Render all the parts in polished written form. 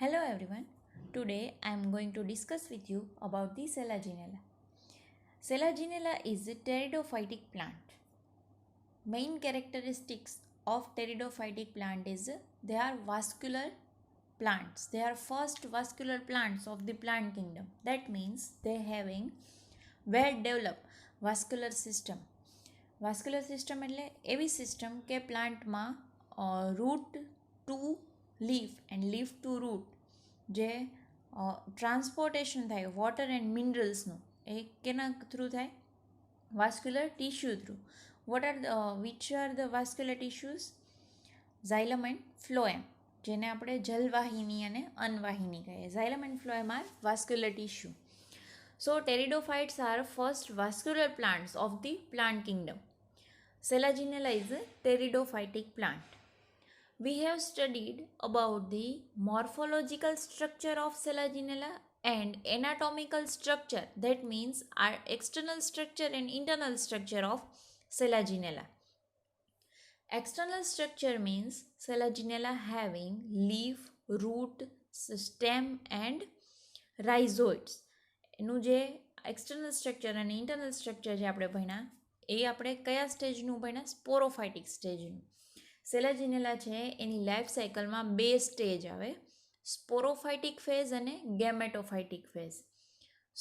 Hello everyone. Today I am going to discuss with you about the Selaginella. Selaginella is a pteridophytic plant. Main characteristics of pteridophytic plant is they are vascular plants. They are first vascular plants of the plant kingdom. That means they having well developed vascular system. Vascular system એટલે એવી system કે પ્લાન્ટમાં root to leaf and leaf to root જે transportation થાય water and મિનરલ્સનું એ કેના through થાય vascular tissue through which are the vascular tissues xylem and phloem જેને આપણે જલવાહિની અને અનવાહિની કહીએ xylem and phloem are vascular tissue. So pteridophytes are first vascular plants of the plant kingdom. Selaginella is a pteridophytic plant. We have studied about the morphological structure of Selaginella and anatomical structure, that means our external structure and internal structure of Selaginella. External structure means Selaginella having leaf, root, stem and rhizoids. એનું જે external structure અને internal structure જે આપણે ભણ્યા એ આપણે કયા સ્ટેજનું ભણ્યા સ્પોરોફાઇટિક સ્ટેજનું. સેલાજીનેલા છે એની લાઈફ સાયકલમાં બે સ્ટેજ આવે, સ્પોરોફાઇટિક ફેઝ અને ગેમેટોફાઇટિક ફેઝ.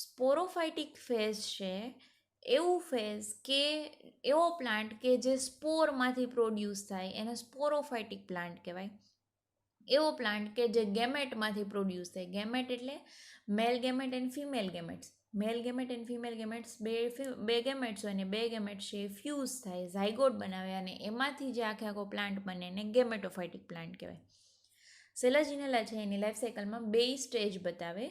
સ્પોરોફાઇટિક ફેઝ છે એવું ફેઝ કે એવો પ્લાન્ટ કે જે સ્પોરમાંથી પ્રોડ્યુસ થાય એને સ્પોરોફાઇટિક પ્લાન્ટ કહેવાય. એવો પ્લાન્ટ કે જે ગેમેટમાંથી પ્રોડ્યુસ થાય. ગેમેટ એટલે male gamete and female gametes. Male gamete and female gametes બે ગેમેટ્સ હોય ને બે ગેમેટ્સ છે ફ્યુઝ થાય, ઝાયગોટ બનાવે અને એમાંથી જે આખો પ્લાન્ટ બને એને ગેમેટોફાઇટિક પ્લાન્ટ કહેવાય. સેલાજીનેલા છે એની લાઈફ સાયકલમાં બે સ્ટેજ બતાવે.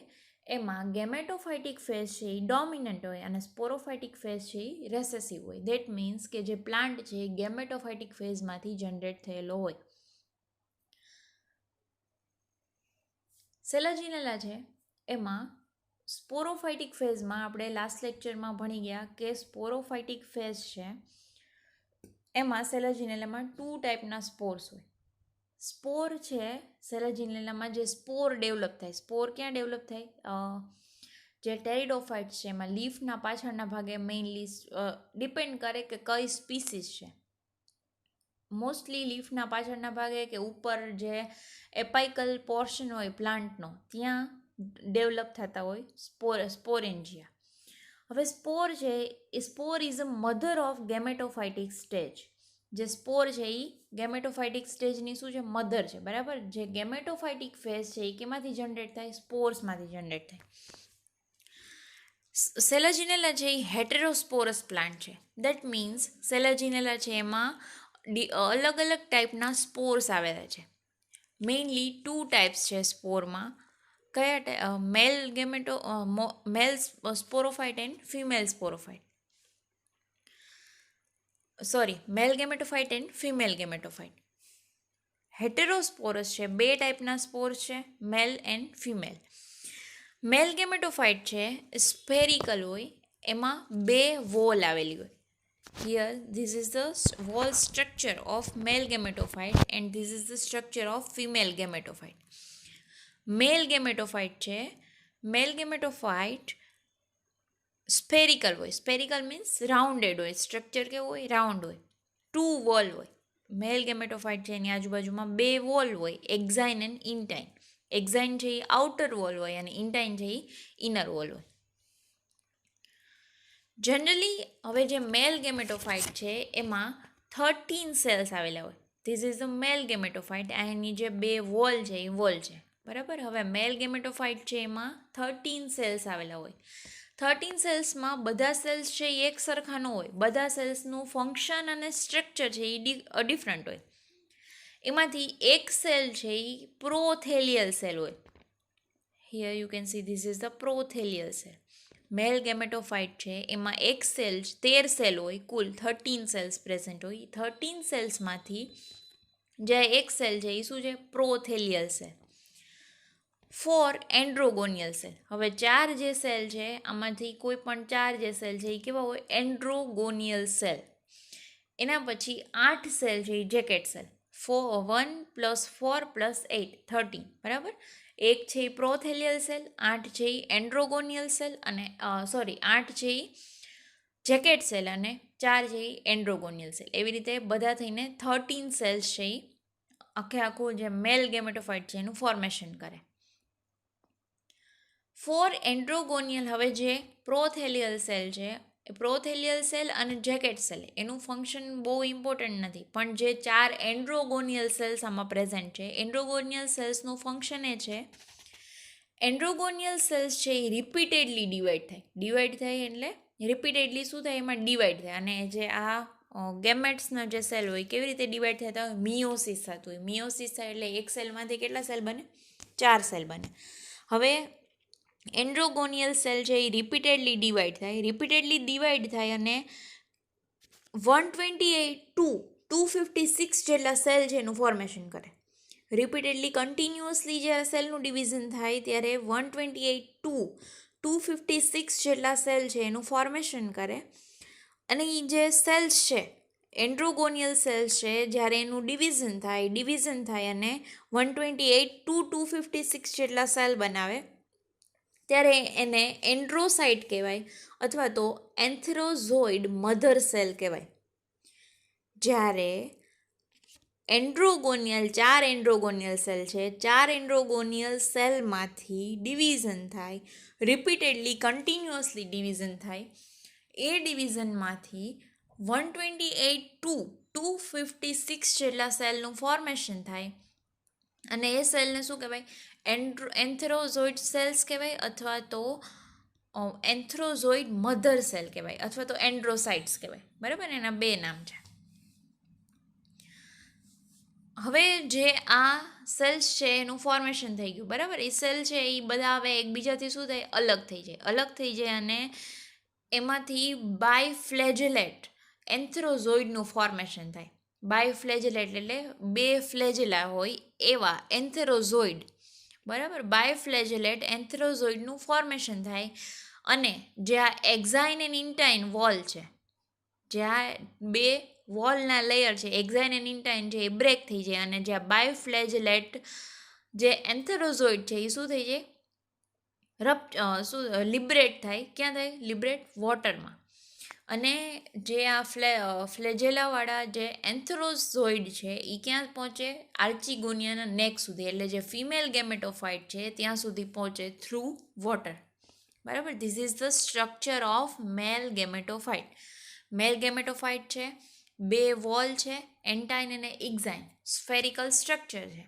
એમાં ગેમેટોફાઇટિક ફેઝ છે એ ડોમિનન્ટ હોય અને સ્પોરોફાઇટિક ફેઝ છે એ રેસેસિવ હોય. દેટ મીન્સ કે જે પ્લાન્ટ છે એ ગેમેટોફાઇટિક ફેઝમાંથી જનરેટ થયેલો હોય. સેલાજીનેલા છે એમાં સ્પોરોફાઇટિક ફેઝમાં આપણે લાસ્ટ લેક્ચરમાં ભણી ગયા કે સ્પોરોફાઇટિક ફેઝ છે એમાં સેલાજીનેલામાં 2 ટાઈપના સ્પોર્સ હોય. સ્પોર છે સેલાજીનેલામાં જે સ્પોર ડેવલપ થાય. સ્પોર ક્યાં ડેવલપ થાય? જે ટેરિડોફાઇટ્સ છે એમાં લીફના પાછળના ભાગે મેઇનલી ડિપેન્ડ કરે કે કઈ સ્પીસીસ છે. મોસ્ટલી લીફના પાછળના ભાગે કે ઉપર જે એપાઇકલ પોર્શન હોય પ્લાન્ટનો ત્યાં ડેવલપ થતા હોય સ્પોરેન્જિયા. હવે સ્પોર છે એ spore is a mother of gametophytic stage. જે સ્પોર છે એ ગેમેટોફાઇટિક સ્ટેજની શું છે? મધર છે. બરાબર. જે ગેમેટોફાઇટિક ફેઝ છે એ કેમાંથી જનરેટ થાય? સ્પોર્સમાંથી જનરેટ થાય. સેલાજીનેલા છે એ હેટેરોસ્પોરસ પ્લાન્ટ છે. દેટ મીન્સ સેલાજીનેલા છે એમાં અલગ અલગ ટાઈપના સ્પોર્સ આવેલા છે. મેઇનલી 2 ટાઈપ્સ છે સ્પોરમાં. કયા? Male sporophyte and female sporophyte. Male gametophyte and female gametophyte. Heterosporous છે, 2 ટાઈપના સ્પોર્સ છે, male and female. Male gametophyte છે સ્ફેરિકલ હોય, એમાં 2 વોલ આવેલી હોય. Here this is the wall structure of male gametophyte and this is the structure of female gametophyte. Male gametophyte છે, male gametophyte spherical હોય. Spherical means rounded હોય. Structure કેવું હોય? રાઉન્ડ હોય. 2 વોલ હોય. મેલ ગેમેટોફાઇટ છે એની આજુબાજુમાં 2 વોલ હોય, એક્ઝાઇન એન્ડ ઇન્ટાઇન. એક્ઝાઇન છે એ આઉટર વોલ હોય અને ઇન્ટાઇન છે એ ઇનર વોલ હોય. જનરલી હવે જે મેલ ગેમેટોફાઇટ છે એમાં 13 સેલ્સ આવેલા હોય. This is the mail gametophyte. એની જે 2 વોલ છે એ વોલ છે. બરાબર. હવે મેલ ગેમેટોફાઇટ છે એમાં 13 સેલ્સ આવેલા હોય. 13 સેલ્સમાં બધા સેલ્સ છે એ એક સરખા ન હોય. બધા સેલ્સનું ફંક્શન અને સ્ટ્રક્ચર છે એ ડિફરન્ટ હોય. એમાંથી એક સેલ છે એ પ્રોથેલિયલ સેલ હોય. Here you can see this is the prothallial cell. Male gametophyte છે એમાં એક સેલ 13 સેલ હોય, કુલ 13 સેલ્સ પ્રેઝન્ટ હોય. 13 સેલ્સમાંથી જે એક સેલ છે એ શું છે? પ્રોથેલિયલ સેલ. 4 એન્ડ્રોગોનિયલ સેલ. હવે 4 જે સેલ છે આમાંથી કોઈ પણ 4 જે સેલ છે એ કેવા હોય? એન્ડ્રોગોનિયલ સેલ. એના પછી 8 સેલ છે એ જેકેટ સેલ. 1 + 4 + 8 13 બરાબર. એક છે એ પ્રોથેલિયલ સેલ, 8 છે એ એન્ડ્રોગોનિયલ સેલ અને 8 છે એ જેકેટ સેલ અને 4 છે એ એન્ડ્રોગોનિયલ સેલ. એવી રીતે બધા થઈને 13 સેલ્સ છે એ આખું જે મેલ ગેમેટોફાઇટ છે એનું ફોર્મેશન કરે. ફોર એન્ડ્રોગોનિયલ, હવે જે પ્રોથેલિયલ સેલ છે, પ્રોથેલિયલ સેલ અને જેકેટ સેલ એનું ફંક્શન બહુ ઇમ્પોર્ટન્ટ નથી, પણ જે 4 એન્ડ્રોગોનિયલ સેલ્સ આમાં પ્રેઝન્ટ છે, એન્ડ્રોગોનિયલ સેલ્સનું ફંક્શન એ છે, એન્ડ્રોગોનિયલ સેલ્સ છે એ રિપીટેડલી ડિવાઈડ થાય એટલે રિપીટેડલી શું થાય, એમાં ડિવાઈડ થાય. અને જે આ ગેમેટ્સના જે સેલ હોય કેવી રીતે ડિવાઈડ થતા હોય, મિયોસિસ થતું હોય. મિયોસિસ થાય એટલે એક સેલમાંથી કેટલા સેલ બને? 4 સેલ બને. હવે એન્ડ્રોગોનિયલ સેલ છે એ રિપીટેડલી ડિવાઈડ થાય અને 256 જેટલા સેલ છે એનું ફોર્મેશન કરે. રિપીટેડલી કન્ટિન્યુઅસલી જ્યારે સેલનું ડિવિઝન થાય ત્યારે 256 જેટલા સેલ છે એનું ફોર્મેશન કરે. અને એ જે સેલ્સ છે, એન્ડ્રોગોનિયલ સેલ્સ છે, જ્યારે એનું ડિવિઝન થાય અને 256 જેટલા સેલ બનાવે ત્યારે એને એન્ડ્રોસાઇટ કહેવાય અથવા તો એન્થેરોઝોઇડ મધર સેલ કહેવાય. જ્યારે 4 એન્ડ્રોગોનિયલ સેલ છે, 4 એન્ડ્રોગોનિયલ સેલમાંથી ડિવિઝન થાય, રિપીટેડલી કન્ટિન્યુઅસલી ડિવિઝન થાય, એ ડિવિઝનમાંથી 256 જેટલા સેલનું ફોર્મેશન થાય. અને એ સેલને શું કહેવાય? એન્થેરોઝોઇડ સેલ્સ કહેવાય અથવા તો એન્થ્રોઝોઇડ મધર સેલ કહેવાય અથવા તો એન્ડ્રોસાઇટ્સ કહેવાય. બરાબર, એના બે નામ છે. હવે જે આ સેલ્સ છે એનું ફોર્મેશન થઈ ગયું, બરાબર. એ સેલ છે એ બધા હવે એકબીજાથી શું થાય? અલગ થઈ જાય અને એમાંથી બાયફ્લેજેલેટ એન્થ્રોઝોઇડનું ફોર્મેશન થાય. બાયફ્લેજેલેટ એટલે 2 ફ્લેજેલા હોય એવા એન્થેરોઝોઇડ, બરાબર. બાયફ્લેજેલેટ એન્થેરોઝોઇડનું ફોર્મેશન થાય. અને જે આ એક્ઝાઇન એન્ડ ઇન્ટાઇન વોલ છે, જે આ 2 વોલના લેયર છે, એક્ઝાઇન એન્ડ ઇન્ટાઇન છે, એ બ્રેક થઈ જાય અને જે આ બાયફ્લેજેલેટ જે એન્થેરોઝોઇડ છે એ શું થઈ જાય? લિબરેટ થાય. ક્યાં થાય? લિબરેટ વોટરમાં. અને જે આ ફ્લેજેલાવાળા જે એન્થેરોઝોઇડ છે એ ક્યાં પહોંચે? આર્ચીગોનિયાના નેક સુધી, એટલે જે ફિમેલ ગેમેટોફાઇટ છે ત્યાં સુધી પહોંચે થ્રુ વોટર. બરાબર. This is the structure of male gametophyte. Male gametophyte છે, 2 વોલ છે, એન્ટાઇન અને એક્ઝાઇન, સ્ફેરિકલ સ્ટ્રક્ચર છે.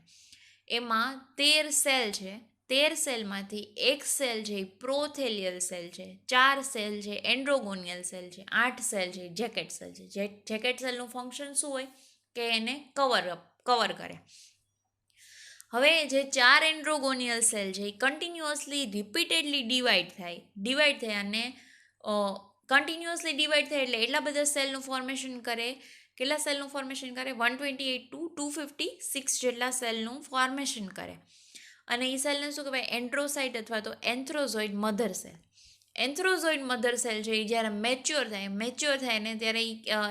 એમાં 13 સેલ છે. 13 સેલમાંથી એક સેલ છે એ પ્રોથેલિયલ સેલ છે, 4 સેલ છે એન્ડ્રોગોનિયલ સેલ છે, 8 સેલ છે જેકેટ સેલ છે. જેકેટ સેલનું ફંક્શન શું હોય? કે એને કવર કરે. હવે જે 4 એન્ડ્રોગોનિયલ સેલ છે એ કન્ટિન્યુઅસલી રિપીટેડલી ડિવાઈડ થાય અને કન્ટિન્યુઅસલી ડિવાઈડ થાય એટલે એટલા બધા સેલનું ફોર્મેશન કરે. કેટલા સેલનું ફોર્મેશન કરે? 128 to 256 જેટલા સેલનું ફોર્મેશન કરે. અને એ સેલને શું કહેવાય? એન્ડ્રોસાઇટ અથવા તો એન્થ્રોઝોઇડ મધર સેલ. એન્થ્રોઝોઇડ મધર સેલ છે એ જ્યારે મેચ્યોર થાય ને ત્યારે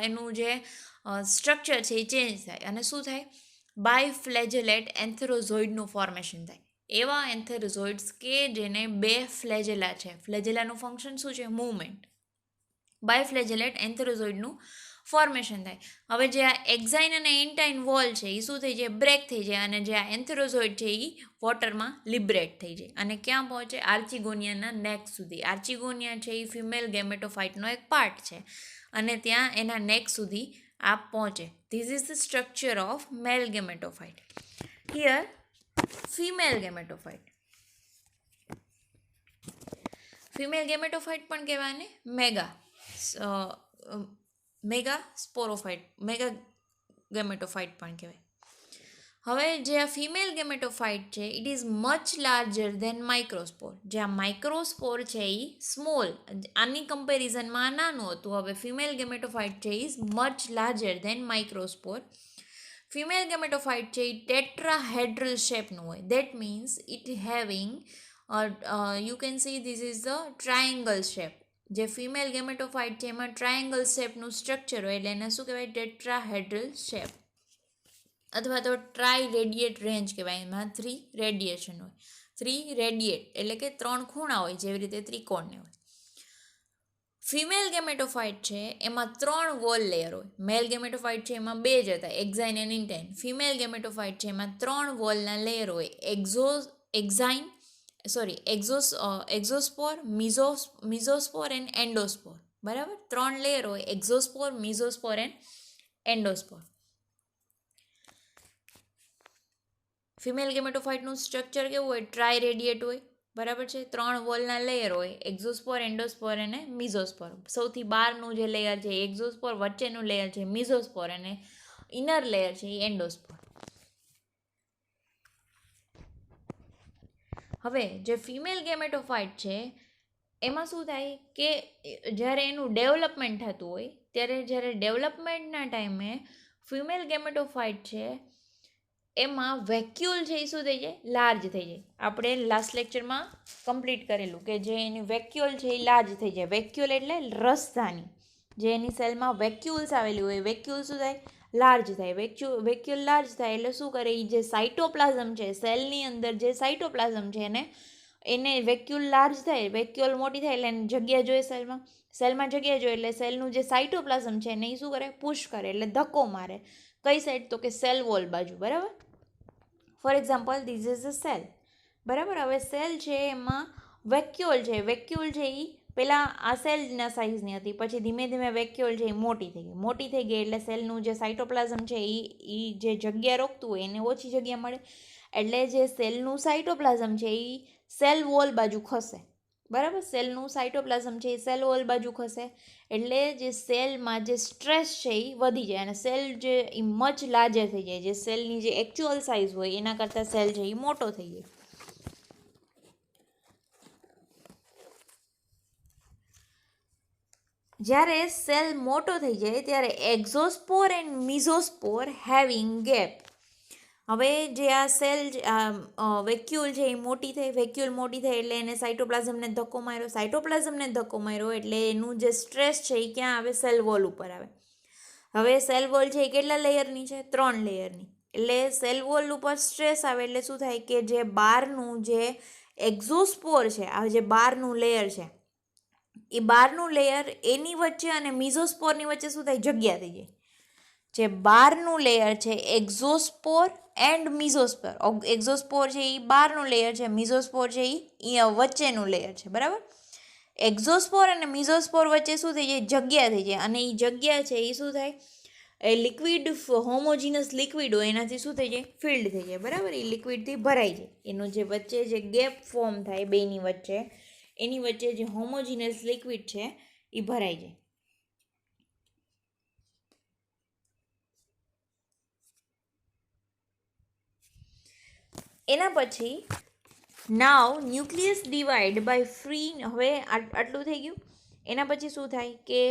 એનું જે સ્ટ્રક્ચર છે એ ચેન્જ થાય અને શું થાય? બાયફ્લેજેલેટ એન્થેરોઝોઇડનું ફોર્મેશન થાય. એવા એન્થેરોઝોઇડ્સ કે જેને 2 ફ્લેજેલા છે. ફ્લેજેલાનું ફંક્શન શું છે? મૂવમેન્ટ. બાયફ્લેજેલેટ એન્થેરોઝોઇડનું ફોર્મેશન થાય. હવે જે આ એક્ઝાઇન અને ઇન્ટાઇન વોલ છે એ શું થઈ જાય? બ્રેક થઈ જાય અને જે આ એન્થેરોઝોઇડ છે એ વોટરમાં લિબરેટ થઈ જાય અને ક્યાં પહોંચે? આર્ચીગોનિયાના નેક સુધી. આર્ચીગોનિયા છે એ ફિમેલ ગેમેટોફાઇટનો એક પાર્ટ છે અને ત્યાં એના નેક સુધી આ પહોંચે. This is the structure of male gametophyte. Here female gametophyte. Female gametophyte પણ કહેવાય ને મેગા ગેમેટોફાઇટ પણ કહેવાય. હવે જે આ ફિમેલ ગેમેટોફાઇટ છે it is much larger than microspore. જે આ માઇક્રોસ્પોર છે એ સ્મોલ, આની કમ્પેરિઝનમાં નાનું હતું. હવે ફિમેલ ગેમેટોફાઇટ છે is much larger than microspore. Female gametophyte છે એ ટેટ્રાહેડ્રલ શેપનું હોય. That means it having you can see this is the triangle shape. જે ફિમેલ ગેમેટોફાઇટ છે એમાં ટ્રાયેંગલ શેપનું સ્ટ્રક્ચર હોય એટલે એને શું કહેવાય? Tetrahedral shape. અથવા તો ટ્રાય રેડિયેટ રેન્જ કહેવાય. એમાં 3 રેડિયેશન હોય. 3 રેડિયેટ એટલે કે 3 ખૂણા હોય, જેવી રીતે ત્રિકોણને હોય. ફિમેલ ગેમેટોફાઇટ છે એમાં 3 વોલ લેયર હોય. મેલ ગેમેટોફાઇટ છે એમાં 2 જ હતા, એક્ઝાઇન એન્ડ ઇન્ટાઇન. ફિમેલ ગેમેટોફાઇટ છે એમાં 3 વોલના લેયર હોય, એક્ઝોસ્પોર, મિઝોસ્પોર એન્ડ એન્ડોસ્પોર. બરાબર, 3 લેયર હોય, એક્ઝોસ્પોર, મિઝોસ્પોર એન્ડ એન્ડોસ્પોર. ફિમેલ ગેમેટોફાઇટનું સ્ટ્રક્ચર કેવું હોય? ટ્રાય રેડિયેટ હોય. બરાબર છે, 3 વોલના લેયર હોય, એક્ઝોસ્પોર, એન્ડોસ્પોર અને મિઝોસ્પોર. સૌથી બહારનું જે લેયર છે એ એક્ઝોસ્પોર, વચ્ચેનું લેયર છે મિઝોસ્પોર અને ઇનર લેયર છે એ એન્ડોસ્પોર. હવે જે ફિમેલ ગેમેટોફાઇટ છે એમાં શું થાય કે જ્યારે એનું ડેવલપમેન્ટ થતું હોય જ્યારે ડેવલપમેન્ટના ટાઈમે ફિમેલ ગેમેટોફાઇટ છે એમાં વેક્યુલ છે એ શું થઈ જાય? લાર્જ થઈ જાય. આપણે લાસ્ટ લેક્ચરમાં કમ્પ્લીટ કરેલું કે જે એની વેક્યુલ છે એ લાર્જ થઈ જાય. વેક્યુલ એટલે રસધાની. જે એની સેલમાં વેક્યુલ્સ આવેલી હોય, વેક્યુલ શું થાય? લાર્જ થાય. વેક્યુલ લાર્જ થાય એટલે શું કરે? એ જે સાઇટોપ્લાઝમ છે, સેલની અંદર જે સાઇટોપ્લાઝમ છે એને વેક્યુલ લાર્જ થાય, વેક્યુલ મોટી થાય એટલે એને જગ્યા જોઈએ સેલમાં જગ્યા જોઈએ એટલે સેલનું જે સાઇટોપ્લાઝમ છે એને એ શું કરે? પુશ કરે એટલે ધક્કો મારે. કઈ સાઈડ? તો કે સેલ વોલ બાજુ. બરાબર, for example this is a cell. બરાબર, હવે સેલ છે એમાં વેક્યુલ છે એ પહેલાં આ સેલના સાઇઝની હતી, પછી ધીમે ધીમે વેક્યુલ છે એ મોટી થઈ ગઈ એટલે સેલનું જે સાઇટોપ્લાઝમ છે એ જે જગ્યા રોકતું હોય એને ઓછી જગ્યા મળે એટલે જે સેલનું સાઇટોપ્લાઝમ છે એ સેલ વોલ બાજુ ખસે. બરાબર, સેલનું સાઇટોપ્લાઝમ છે એ સેલ વોલ બાજુ ખસે એટલે જે સેલમાં જે સ્ટ્રેસ છે એ વધી જાય અને સેલ જે એ મચ લાર્જર થઈ જાય. જે સેલની જે એકચ્યુઅલ સાઇઝ હોય એના કરતાં સેલ છે એ મોટો થઈ જાય. જ્યારે સેલ મોટો થઈ જાય ત્યારે એક્ઝોસ્પોર એન્ડ મિઝોસ્પોર હેવિંગ ગેપ. હવે જે આ સેલ વેક્યુલ છે એ મોટી થઈ એટલે એને સાઇટોપ્લાઝમને ધક્કો માર્યો એટલે એનું જે સ્ટ્રેસ છે એ ક્યાં આવે? સેલ વોલ ઉપર આવે. હવે સેલ વોલ છે એ કેટલા લેયરની છે? 3 લેયરની. એટલે સેલ વોલ ઉપર સ્ટ્રેસ આવે એટલે શું થાય કે જે બહારનું જે એક્ઝોસ્પોર છે, આ જે બહારનું લેયર છે એ બહારનું લેયર એની વચ્ચે અને મિઝોસ્પોરની વચ્ચે શું થાય? જગ્યા થઈ જાય. જે બહારનું લેયર છે એક્ઝોસ્પોર એન્ડ મિઝોસ્પોર. એક્ઝોસ્પોર છે એ બહારનું લેયર છે, મિઝોસ્પોર છે એ વચ્ચેનું લેયર છે. બરાબર, એક્ઝોસ્પોર અને મિઝોસ્પોર વચ્ચે શું થઈ જાય? જગ્યા થઈ જાય અને એ જગ્યા છે એ શું થાય? એ લિક્વિડ, હોમોજીનસ લિક્વિડ હોય એનાથી શું થઈ જાય? ફિલ્ડ થઈ જાય. બરાબર, એ લિક્વિડથી ભરાઈ જાય. એનું જે વચ્ચે જે ગેપ ફોર્મ થાય બેની વચ્ચે, એની વચ્ચે જે હોમોજીનસ લિક્વિડ છે એ ભરાઈ જાય. એના પછી નાવ ન્યુક્લિયસ ડિવાઈડ બાય ફ્રી. હવે આટલું થઈ ગયું. એના પછી શું થાય કે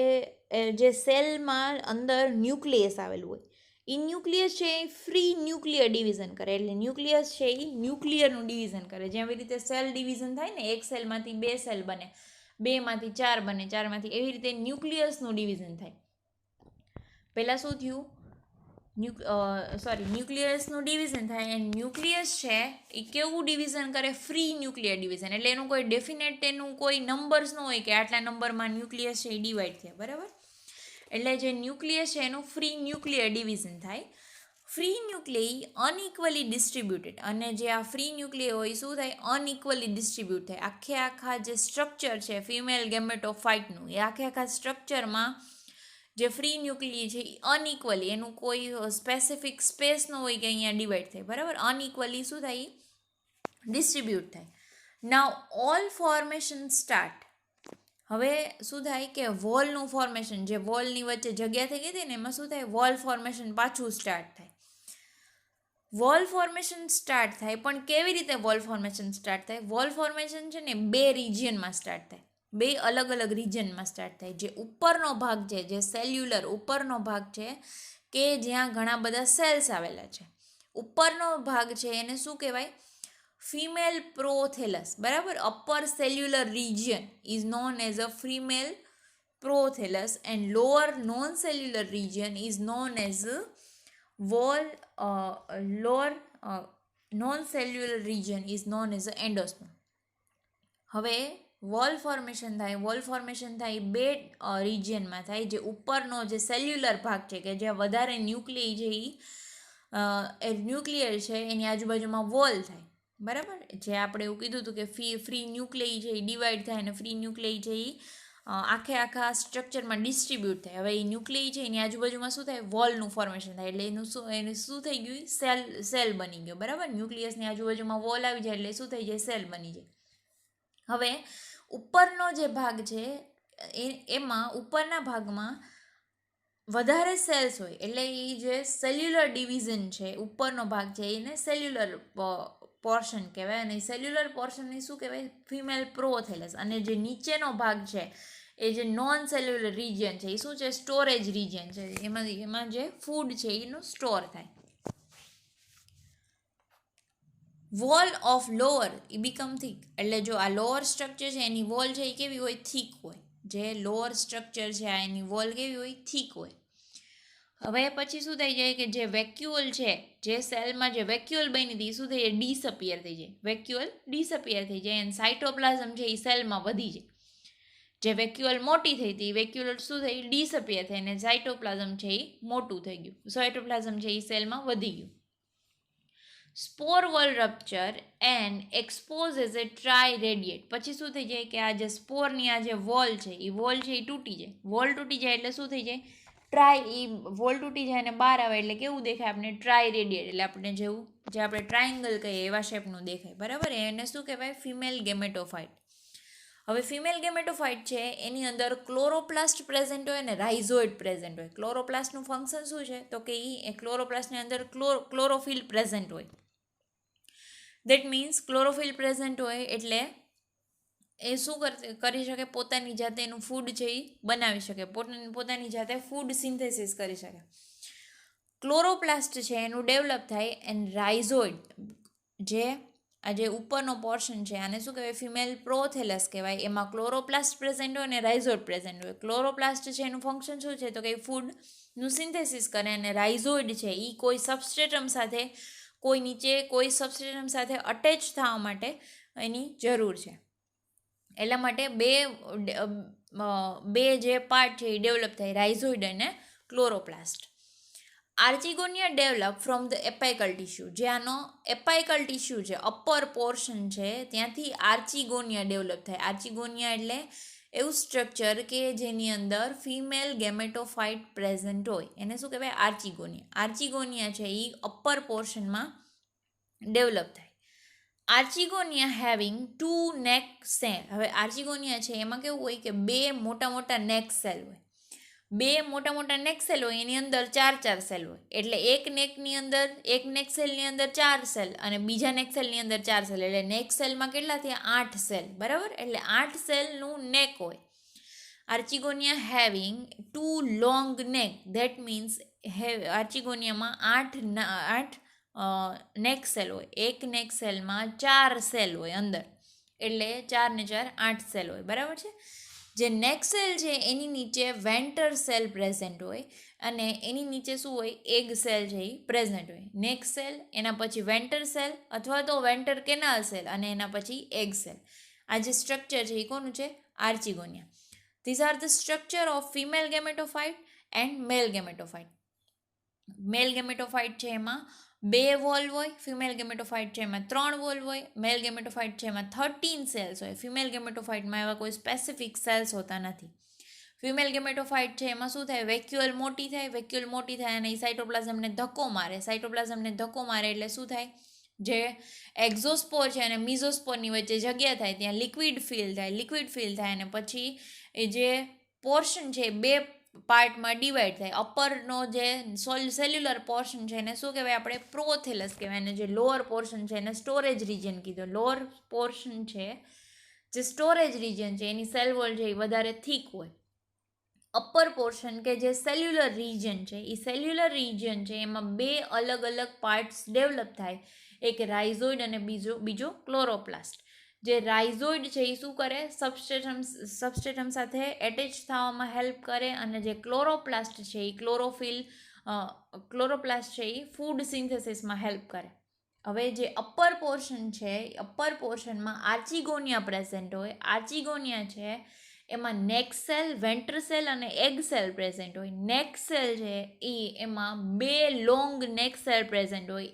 જે સેલમાં અંદર ન્યુક્લિયસ આવેલું હોય એ ન્યુક્લિયસ છે એ ફ્રી ન્યુક્લિયર ડિવિઝન કરે. એટલે ન્યુક્લિયસ છે એ ન્યુક્લિયરનું ડિવિઝન કરે. જેવી રીતે સેલ ડિવિઝન થાય ને, એક સેલમાંથી 2 સેલ બને, 2માંથી 4 બને, 4માંથી, એવી રીતે ન્યુક્લિયસનું ડિવિઝન થાય. પહેલાં શું થયું? ન્યુક્લિયસનું ડિવિઝન થાય એન્ડ ન્યુક્લિયસ છે એ કેવું ડિવિઝન કરે? Free nuclear division. એટલે એનું કોઈ ડેફિનેટ એનું કોઈ નંબર્સ ન હોય કે આટલા નંબરમાં ન્યુક્લિયસ છે એ ડિવાઈડ થાય. બરાબર, એટલે જે ન્યુક્લિયસ છે એનું ફ્રી ન્યુક્લિયર ડિવિઝન થાય. ફ્રી ન્યુક્લિયઈ અનઇક્વલી ડિસ્ટ્રીબ્યુટેડ, અને જે આ ફ્રી ન્યુક્લિયર હોય શું થાય? અનઇક્વલી ડિસ્ટ્રીબ્યુટ થાય. આખા જે સ્ટ્રક્ચર છે ફિમેલ ગેમેટોફાઇટનું, એ આખા સ્ટ્રક્ચરમાં જે ફ્રી ન્યુક્લિયર છે એ અનઇક્વલી, એનું કોઈ સ્પેસિફિક સ્પેસ ન હોય કે અહીંયા ડિવાઈડ થાય. બરાબર, અનઇક્વલી શું થાય? ડિસ્ટ્રીબ્યુટ થાય. નાવ ઓલ ફોર્મેશન સ્ટાર્ટ. હવે શું થાય કે વોલનું ફોર્મેશન, જે વોલની વચ્ચે જગ્યા થઈ ગઈ હતી ને એમાં શું થાય? વોલ ફોર્મેશન પાછું સ્ટાર્ટ થાય. વોલ ફોર્મેશન સ્ટાર્ટ થાય, પણ કેવી રીતે વોલ ફોર્મેશન સ્ટાર્ટ થાય? વોલ ફોર્મેશન છે ને 2 રિજિયનમાં સ્ટાર્ટ થાય. 2 અલગ અલગ રિજનમાં સ્ટાર્ટ થાય. જે ઉપરનો ભાગ છે, જે સેલ્યુલર ઉપરનો ભાગ છે કે જ્યાં ઘણા બધા સેલ્સ આવેલા છે, ઉપરનો ભાગ છે એને શું કહેવાય? Female prothallus. બરાબર, upper cellular region is known as a female prothallus and lower non cellular region is known as wall lower non-cellular region is known as endosperm. હવે વોલ ફોર્મેશન થાય બે રિજિયનમાં થાય. જે ઉપરનો જે સેલ્યુલર ભાગ છે કે જ્યાં વધારે ન્યુક્લિયર છે એ ન્યુક્લિયર છે એની આજુબાજુમાં વોલ થાય, બરાબર. જે આપણે એવું કીધું હતું કે ફ્રી ન્યુક્લિયર છે એ ડિવાઈડ થાય અને ફ્રી ન્યુક્લિયર છે એ આખા સ્ટ્રક્ચરમાં ડિસ્ટ્રીબ્યુટ થાય. હવે એ ન્યુક્લિયર છે એની આજુબાજુમાં શું થાય, વોલનું ફોર્મેશન થાય. એટલે એને શું થઈ ગયું, સેલ બની ગયો, બરાબર. ન્યુક્લિયસની આજુબાજુમાં વોલ આવી જાય એટલે શું થઈ જાય, સેલ બની જાય. હવે ઉપરનો જે ભાગ છે એમાં ઉપરના ભાગમાં વધારે સેલ્સ હોય એટલે એ જે સેલ્યુલર ડિવિઝન છે, ઉપરનો ભાગ છે એને સેલ્યુલર પોર્શન કહેવાય. અને સેલ્યુલર પોર્શનને શું કહેવાય, ફિમેલ પ્રોથેલસ. અને જે નીચેનો ભાગ છે એ જે નોન સેલ્યુલર રિજિયન છે એ શું છે, સ્ટોરેજ રિજિયન છે. એમાં જે ફૂડ છે એનું સ્ટોર થાય. Wall of lower A become thick. એટલે જો આ લોઅર સ્ટ્રક્ચર છે એની વોલ છે એ કેવી હોય, થીક હોય. જે લોઅર સ્ટ્રક્ચર છે આ એની વોલ કેવી હોય, થીક હોય. હવે પછી શું થઈ જાય કે જે વેક્યુઅલ છે, જે સેલમાં જે વેક્યુઅલ બની હતી શું થઈ જાય, ડિસઅપિયર થઈ જાય. વેક્યુઅલ ડિસઅપિયર થઈ જાય અને સાઇટોપ્લાઝમ છે એ સેલમાં વધી જાય. જે વેક્યુઅલ મોટી થઈ હતી વેક્યુઅલ શું થઈ, ડિસઅપિયર થઈ અને સાઇટોપ્લાઝમ છે એ મોટું થઈ ગયું. સાઇટોપ્લાઝમ છે એ સેલમાં વધી ગયું. Spore wall rupture and expose as a triradiate. પછી શું થઈ જાય કે આ જે સ્પોરની આ જે વોલ છે એ તૂટી જાય. વોલ તૂટી જાય એટલે શું થઈ જાય, વોલ તૂટી જાય અને બહાર આવે એટલે કેવું દેખાય આપણે, ટ્રાય રેડિયેટ. એટલે આપણે જે આપણે ટ્રાયંગલ કહીએ એવા શેપનું દેખાય, બરાબર. એને શું કહેવાય, ફિમેલ ગેમેટોફાઇટ. હવે ફિમેલ ગેમેટોફાઇટ છે એની અંદર ક્લોરોપ્લાસ્ટ પ્રેઝન્ટ હોય અને રાઇઝોઇડ પ્રેઝન્ટ હોય. ક્લોરોપ્લાસ્ટનું ફંક્શન શું છે તો કે એ ક્લોરોપ્લાસ્ટની અંદર ક્લોરોફિલ પ્રેઝન્ટ હોય. દેટ મીન્સ ક્લોરોફિલ પ્રેઝન્ટ હોય એટલે એ શું કરી શકે, પોતાની જાતે એનું ફૂડ છે એ બનાવી શકે, પોતાની જાતે ફૂડ સિન્થેસિસ કરી શકે. ક્લોરોપ્લાસ્ટ છે એનું ડેવલપ થાય એન્ડ રાઇઝોઇડ જે આ જે ઉપરનો પોર્શન છે આને શું કહેવાય, ફિમેલ પ્રોથેલસ કહેવાય. એમાં ક્લોરોપ્લાસ્ટ પ્રેઝન્ટ હોય અને રાઇઝોઇડ પ્રેઝન્ટ હોય. ક્લોરોપ્લાસ્ટ છે એનું ફંક્શન શું છે તો કે ફૂડનું સિન્થેસિસ કરે અને રાઇઝોઇડ છે એ કોઈ સબસ્ટ્રેટમ સાથે કોઈ સબસ્ટ્રેટમ સાથે અટેચ થવા માટે એની જરૂર છે. એટલા માટે બે જે પાર્ટ છે એ ડેવલપ થાય, રાઇઝોઇડ અને chloroplast. Archegonia develop from the apical tissue. જે આનો એપાઇકલ ટિશ્યુ છે, અપર પોર્શન છે, ત્યાંથી આર્ચિગોનિયા ડેવલપ થાય. આર્ચિગોનિયા એટલે એવું સ્ટ્રક્ચર કે જેની અંદર ફિમેલ ગેમેટોફાઇટ પ્રેઝન્ટ હોય એને શું કહેવાય, આર્ચિગોનિયા. આર્ચિગોનિયા છે એ અપર પોર્શનમાં ડેવલપ થાય. આર્ચિગોનિયા હેવિંગ 2 નેક સેલ. હવે આર્ચિગોનિયા છે એમાં કેવું હોય કે બે મોટા નેક સેલ હોય. બે મોટા નેક સેલ હોય એની અંદર 4 સેલ હોય. એટલે એક નેક સેલની અંદર 4 સેલ અને બીજા નેક સેલની અંદર 4 સેલ. એટલે નેક સેલમાં કેટલા થયા, 8 સેલ, બરાબર. એટલે 8 સેલનું નેક હોય. આર્ચિગોનિયા હેવિંગ 2 લોંગ નેક. ધેટ મીન્સ આર્ચિગોનિયામાં 8 નેક સેલ હોય. એક નેક સેલમાં 4 સેલ હોય અંદર. એટલે 4 ને 4 8 સેલ હોય, બરાબર છે. જે નેક સેલ છે એની નીચે વેન્ટર સેલ પ્રેઝન્ટ હોય અને એની નીચે શું હોય, એગ સેલ છે એ પ્રેઝન્ટ હોય. નેક સેલ, એના પછી વેન્ટર સેલ અથવા તો વેન્ટર કેનાલ સેલ અને એના પછી એગ સેલ. આ જે સ્ટ્રક્ચર છે એ કોનું છે, archegonia. These are the structure of female gametophyte and male gametophyte. Male gametophyte છે એમાં 2 વોલ હોય, ફિમેલ ગેમેટોફાઇટ છે એમાં 3 વોલ હોય. મેલ ગેમેટોફાઇટ છે એમાં 13 સેલ્સ હોય. ફિમેલ ગેમેટોફાઇટમાં એવા કોઈ સ્પેસિફિક સેલ્સ હોતા નથી. ફિમેલ ગેમેટોફાઇટ છે એમાં શું થાય, વેક્યુઅલ મોટી થાય અને એ સાઇટોપ્લાઝમને ધક્કો મારે. એટલે શું થાય, જે એક્ઝોસ્પોર છે અને મિઝોસ્પોરની વચ્ચે જગ્યા થાય ત્યાં લિક્વિડ ફિલ થાય અને પછી એ જે પોર્શન છે બે પાર્ટમાં ડિવાઈડ થાય. અપરનો જે સેલ્યુલર પોર્શન છે એને શું કહેવાય, આપણે પ્રોથેલસ કહેવાય. અને જે લોઅર પોર્શન છે એને સ્ટોરેજ રિજન કીધો. લોઅર પોર્શન છે જે સ્ટોરેજ રિજન છે એની સેલ વોલ છે એ વધારે થીક હોય. અપર પોર્શન કે જે સેલ્યુલર રિજન છે એ સેલ્યુલર રિજન છે એમાં 2 અલગ પાર્ટ્સ ડેવલપ થાય. એક રાઇઝોઇડ અને બીજો ક્લોરોપ્લાસ્ટ. જે રાઇઝોઇડ છે એ શું કરે, સબસ્ટ્રેટમ સાથે એટેચ થવામાં હેલ્પ કરે અને જે ક્લોરોપ્લાસ્ટ છે એ ક્લોરોફિલ ક્લોરોપ્લાસ્ટ છે એ ફૂડ સિન્થેસિસમાં હેલ્પ કરે. હવે જે અપર પોર્શન છે, અપર પોર્શનમાં આર્ચિગોનિયા પ્રેઝન્ટ હોય. આર્ચિગોનિયા છે એમાં નેક સેલ, વેન્ટ્ર સેલ અને એગ સેલ પ્રેઝન્ટ હોય. નેક સેલ છે એ એમાં 2 લોંગ નેક સેલ પ્રેઝન્ટ હોય.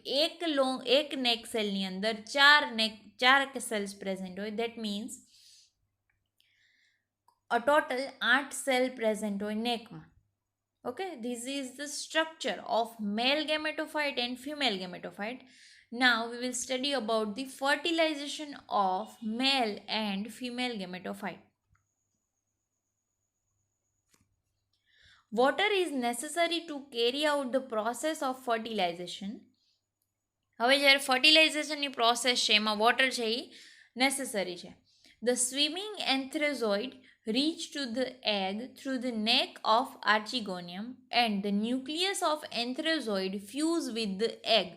એક નેક સેલની અંદર 4 સેલ્સ પ્રેઝન્ટ હોય. That means a total 8 cell present હોય નેકમાં. Okay, this is the structure of male gametophyte and female gametophyte. Now we will study about the fertilization of male and female gametophyte. Water is necessary to carry out the process of fertilization. હવે જ્યારે ફર્ટિલાઇઝેશનની process છે એમાં water છે એ necessary છે. The swimming anthrazoid reach to the egg through the neck of archegonium and the nucleus of anthrazoid fuse with the egg.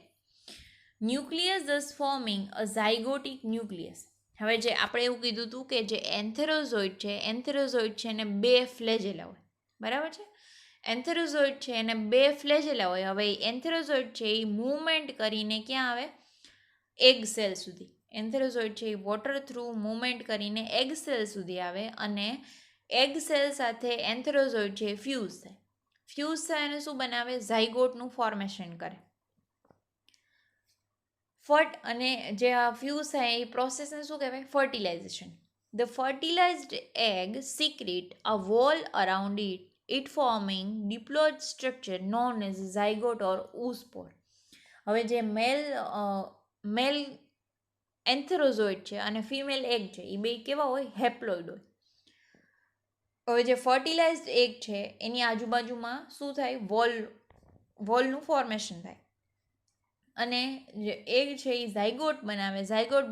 Nucleus thus forming a zygotic nucleus. હવે જે આપણે એવું કીધું હતું કે જે એન્થેરોઝોઇડ છે એને 2 ફ્લેજેલા હોય, બરાબર છે. એન્થેરોઝોઇડ છે એને 2 ફ્લેજેલા હોય. હવે એન્થેરોઝોઇડ છે એ મૂવમેન્ટ કરીને ક્યાં આવે? એગ સેલ સુધી. એન્થેરોઝોઇડ છે એ વોટર થ્રુ મૂવમેન્ટ કરીને એગ સેલ સુધી આવે અને એગ સેલ સાથે એન્થેરોઝોઇડ છે એ ફ્યુઝ થાય. ફ્યુઝ થાય અને શું બનાવે? ઝાયગોટનું ફોર્મેશન કરે. અને જે આ ફ્યુઝ થાય એ પ્રોસેસને શું કહેવાય? Fertilisation. The fertilised egg secrete a wall around it forming diploid structure known as zygote or oospore. હવે જે મેલ એન્થેરોઝોઇડ છે અને ફિમેલ એગ છે એ બે કેવા હોય? હેપ્લોઇડ હોય. હવે જે ફર્ટિલાઇઝ્ડ એગ છે એની આજુબાજુમાં શું થાય? વોલનું ફોર્મેશન થાય અને જે એગ છે એ ઝાયગોટ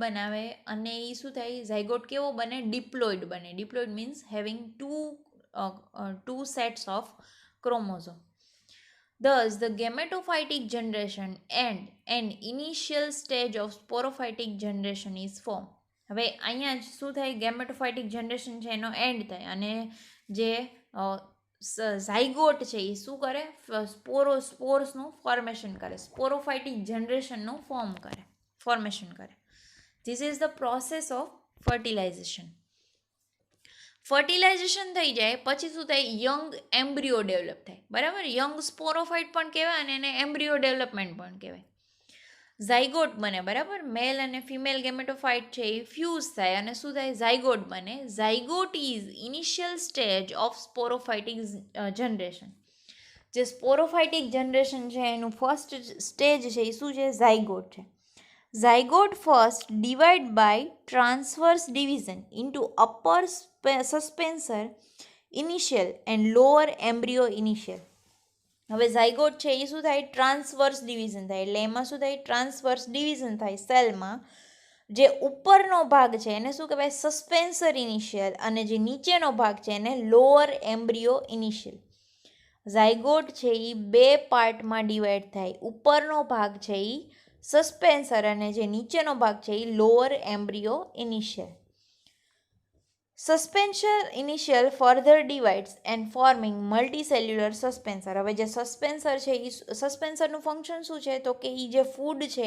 બનાવે અને એ શું થાય? ઝાયગોટ કેવો બને? ડિપ્લોઇડ બને. Diploid means having two sets of chromosome. Thus, the gametophytic generation and an initial stage of sporophytic generation is formed. હવે અહીંયા શું થાય? ગેમેટોફાઇટિક જનરેશન છે એનો એન્ડ થાય અને જે ઝાયગોટ છે એ શું કરે? સ્પોર્સનું ફોર્મેશન કરે, સ્પોરોફાઇટિક જનરેશનનું ફોર્મેશન કરે. This is the process of fertilisation. Fertilisation થઈ જાય પછી શું થાય? યંગ એમ્બ્રિયો ડેવલપ થાય, બરાબર. યંગ સ્પોરોફાઇટ પણ કહેવાય અને એને એમ્બ્રિયો ડેવલપમેન્ટ પણ કહેવાય. ઝાયગોટ બને, બરાબર. મેલ અને ફિમેલ ગેમેટોફાઇટ છે એ ફ્યુઝ થાય અને શું થાય? ઝાયગોટ બને. Zygote is initial stage of sporophytic generation. જે સ્પોરોફાઇટિક જનરેશન છે એનું ફર્સ્ટ સ્ટેજ છે એ શું છે? ઝાયગોટ છે. Zygote first divide by transverse division into upper suspensor initial and lower embryo initial. હવે ઝાયગોટ છે એ શું થાય? ટ્રાન્સવર્સ ડિવિઝન થાય. એટલે એમાં શું થાય? ટ્રાન્સવર્સ ડિવિઝન થાય સેલમાં. જે ઉપરનો ભાગ છે એને શું કહેવાય? સસ્પેન્સર ઇનિશિયલ અને જે નીચેનો ભાગ છે એને લોઅર એમ્બ્રિયો ઇનિશિયલ. ઝાયગોટ છે એ 2 પાર્ટમાં ડિવાઈડ થાય. ઉપરનો ભાગ છે એ સસ્પેન્સર અને જે નીચેનો ભાગ છે એ lower embryo initial. Suspensor initial further divides and forming multicellular suspensor. હવે જે સસ્પેન્સર છે એ સસ્પેન્સરનું ફંક્શન શું છે? તો કે એ જે ફૂડ છે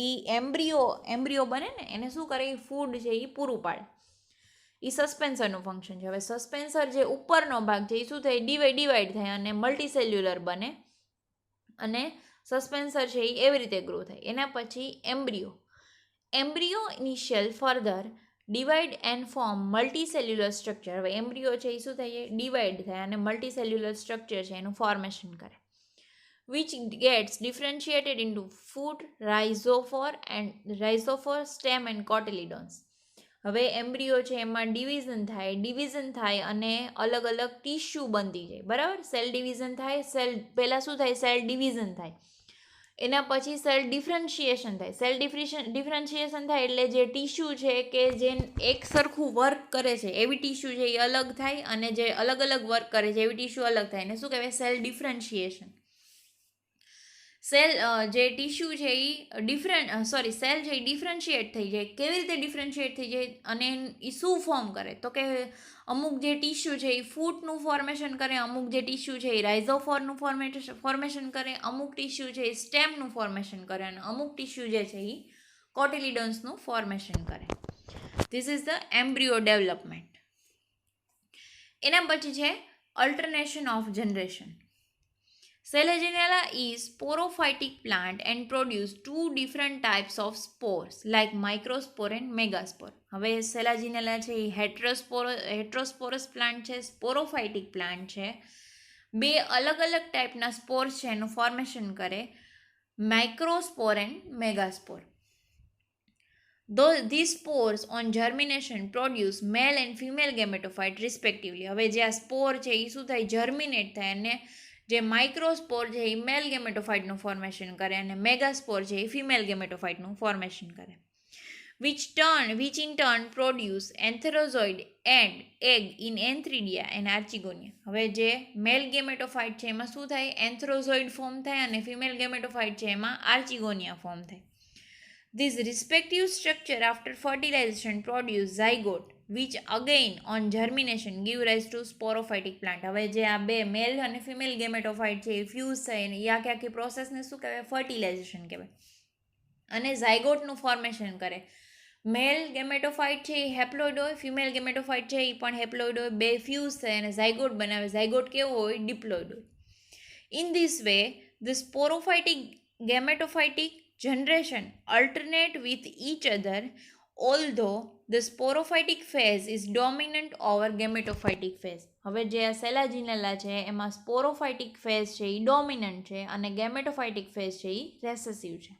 એ એમ્બ્રિયો બને ને એને શું કરે? એ ફૂડ છે એ પૂરું પાડે. એ સસ્પેન્સરનું ફંક્શન છે. હવે સસ્પેન્સર જે ઉપરનો ભાગ છે એ શું થાય? ડિવાઈડ થાય અને મલ્ટીસેલ્યુલર બને અને સસ્પેન્સર છે એ એવી રીતે ગ્રો થાય. એના પછી embryo initial further divide and form multicellular structure. હવે એમ્બ્રિયો છે એ શું થાય? ડિવાઈડ થાય અને મલ્ટીસેલ્યુલર સ્ટ્રક્ચર છે એનું ફોર્મેશન કરે. Which gets differentiated into foot, rhizophore, stem and cotyledons. હવે એમ્બ્રિયો છે એમાં ડિવિઝન થાય અને અલગ અલગ ટીશ્યુ બનતી જાય, બરાબર. સેલ ડિવિઝન થાય. પહેલાં શું થાય? સેલ ડિવિઝન થાય. એના પછી સેલ ડિફરન્શિએશન થાય. સેલ ડિફરન્શિએશન થાય એટલે જે ટીશ્યુ છે કે જે એક સરખું વર્ક કરે છે એવી ટીશ્યુ છે એ અલગ થાય અને જે અલગ અલગ વર્ક કરે છે એવી ટીશ્યુ અલગ થાય. એને શું કહેવાય? Cell differentiation. સેલ જે ટીશ્યુ છે એ સેલ છે એ ડિફરન્શિએટ થઈ જાય. કેવી રીતે ડિફરન્શિએટ થઈ જાય અને એ શું ફોર્મ કરે? તો કે અમુક જે ટીશ્યુ છે એ ફૂટનું ફોર્મેશન કરે, અમુક જે ટીશ્યુ છે એ રાઇઝોફોરનું ફોર્મેશન કરે, અમુક ટીશ્યુ છે એ સ્ટેમનું ફોર્મેશન કરે અને અમુક ટીશ્યુ જે છે એ કોટિલિડોન્સનું ફોર્મેશન કરે. This is the embryo development. એના પછી છે alternation of generation. Selaginella is sporophytic plant and produce two different types of spores like microspore and megaspore. હવે સેલાજીનેલા છે એ હેટ્રોસ્પોરસ પ્લાન્ટ છે, સ્પોરોફાઇટિક પ્લાન્ટ છે. બે અલગ અલગ ટાઈપના સ્પોર્સ છે એનું ફોર્મેશન કરે, માઇક્રોસ્પોર and મેગાસ્પોર. These spores on germination produce male and female gametophyte respectively. હવે જે આ સ્પોર છે એ શું થાય? જર્મિનેટ થાય અને જે માઇક્રોસ્પોર છે એ મેલ ગેમેટોફાઇટનું ફોર્મેશન કરે અને મેગાસ્પોર છે એ ફિમેલ ગેમેટોફાઇટનું ફોર્મેશન કરે. which in turn produce antherozoid and egg in Antheridia and Archegonia. હવે જે મેલ ગેમેટોફાઇટ છે એમાં શું થાય? એન્થેરોઝોઇડ ફોર્મ થાય અને ફિમેલ ગેમેટોફાઇટ છે એમાં આર્ચિગોનિયા ફોર્મ થાય. This respective structure after fertilization produce zygote which again on germination give rise to sporophytic plant. હવે જે આ બે મેલ અને ફિમેલ ગેમેટોફાઇટ છે એ ફ્યુઝ થાય ને એ આખી પ્રોસેસને શું કહેવાય? ફર્ટિલાઇઝેશન કહેવાય. અને ઝાયગોટનું ફોર્મેશન કરે. મેલ ગેમેટોફાઇટ છે એ હેપ્લોઇડ હોય, ફિમેલ ગેમેટોફાઇટ છે એ પણ હેપ્લોઇડ હોય, બે ફ્યુઝ થાય અને ઝાયગોટ બનાવે. ઝાયગોટ કેવો હોય? ડિપ્લોઇડ હોય. In this way the sporophytic gametophytic generation alternate with each other, although the sporophytic phase is dominant over gametophytic phase. હવે જે આ સેલાજીનેલા છે એમાં સ્પોરોફાઇટિક ફેઝ છે એ ડોમિનન્ટ છે અને ગેમેટોફાઇટિક ફેઝ છે એ રેસેસિવ છે.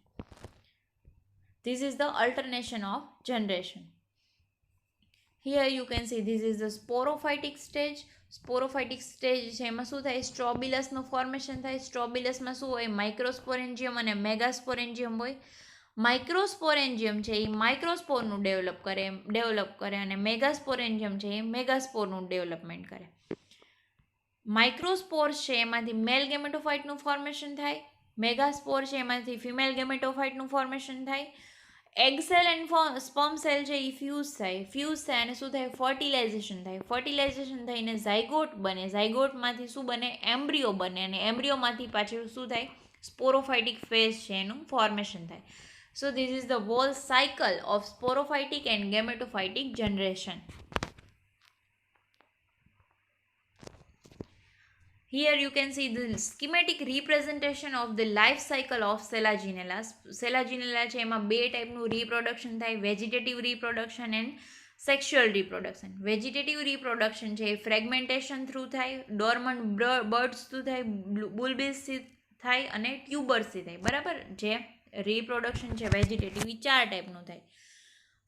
This is the alternation of generation. Here you can see this is the sporophytic stage. Sporophytic stage છે એમાં શું થાય? સ્ટ્રોબિલસનું ફોર્મેશન થાય. સ્ટ્રોબિલસમાં શું હોય? માઇક્રોસ્પોરેન્જિયમ અને મેગાસ્પોરેન્જિયમ હોય. માઇક્રોસ્પોરેન્જિયમ છે એ માઇક્રોસ્પોરનું ડેવલપ કરે અને મેગાસ્પોરેન્જિયમ છે એ મેગાસ્પોરનું ડેવલપમેન્ટ કરે. માઇક્રોસ્પોર્સ છે એમાંથી મેલ ગેમેટોફાઇટનું ફોર્મેશન થાય, મેગાસ્પોર છે એમાંથી ફિમેલ ગેમેટોફાઇટનું ફોર્મેશન થાય. Egg cell and sperm cell છે એ ફ્યુઝ થાય અને શું થાય? ફર્ટિલાઇઝેશન થાય. ફર્ટિલાઇઝેશન થઈને ઝાયગોટ બને. ઝાયગોટમાંથી શું બને? એમ્બ્રિયો બને અને એમ્બ્રિયોમાંથી પાછળ શું થાય? સ્પોરોફાઇટિક ફેઝ છે એનું ફોર્મેશન થાય. So this is the whole cycle of sporophytic and gametophytic generation. Here you can see the schematic representation of the life cycle of Selaginella. Selaginella છે એમાં બે ટાઈપનું રીપ્રોડક્શન થાય, vegetative reproduction and sexual reproduction. Vegetative reproduction છે એ fragmentation through થાય, ડોર્મન્ટ birds through થાય, બુલબિલ્સથી થાય અને ટ્યુબર્સથી થાય. બરાબર? જે રીપ્રોડક્શન છે વેજીટેટિવ એ ચાર ટાઈપનું થાય: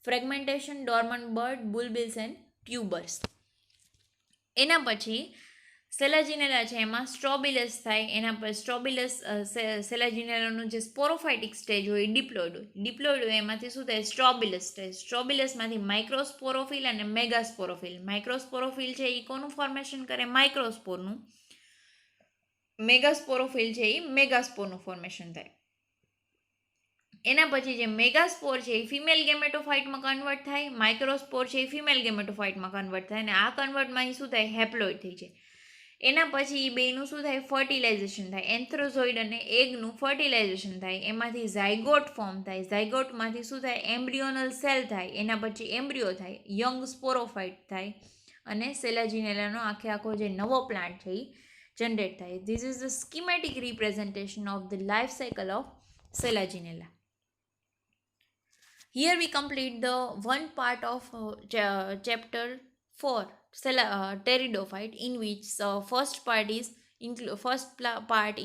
ફ્રેગમેન્ટેશન, ડોર્મન્ટ બર્ડ, બુલબિલ્સ એન્ડ ટ્યુબર્સ. એના પછી સેલાજીનેલા છે એમાં સ્ટ્રોબિલસ થાય. એના પર સેલાજીનેલાનું જે સ્પોરોફાઇટિક સ્ટેજ હોય ડિપ્લોઇડ હોય એમાંથી શું થાય? સ્ટ્રોબિલસ થાય. સ્ટ્રોબિલસમાંથી માઇક્રોસ્પોરોફિલ અને મેગાસ્પોરોફિલ. માઇક્રોસ્પોરોફિલ છે એ કોનું ફોર્મેશન કરે? માઇક્રોસ્પોરનું. મેગાસ્પોરોફિલ છે એ મેગાસ્પોરનું ફોર્મેશન થાય. એના પછી જે મેગાસ્પોર છે એ ફિમેલ ગેમેટોફાઇટમાં કન્વર્ટ થાય, માઇક્રોસ્પોર છે એ ફિમેલ ગેમેટોફાઇટમાં કન્વર્ટ થાય અને આ કન્વર્ટમાં શું થાય? હેપ્લોઇડ થઈ જાય. એના પછી એ બેનું શું થાય? ફર્ટિલાઇઝેશન થાય. એન્થ્રોઝોઇડ અને એગનું ફર્ટિલાઇઝેશન થાય. એમાંથી ઝાયગોટ ફોર્મ થાય. ઝાયગોટમાંથી શું થાય? એમ્બ્રિયોનલ સેલ થાય. એના પછી એમ્બ્રિયો થાય, યંગ સ્પોરોફાઇટ થાય અને સેલાજીનેલાનો આખો જે નવો પ્લાન્ટ છે એ જનરેટ થાય. This is the schematic representation of the life cycle of Selaginella. Here we complete the one part of chapter 4, pteridophyte, in which first part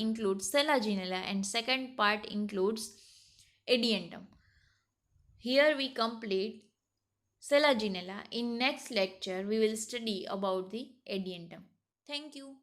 includes Selaginella and second part includes Ediantum. Here we complete Selaginella. In next lecture we will study about the Ediantum. Thank you.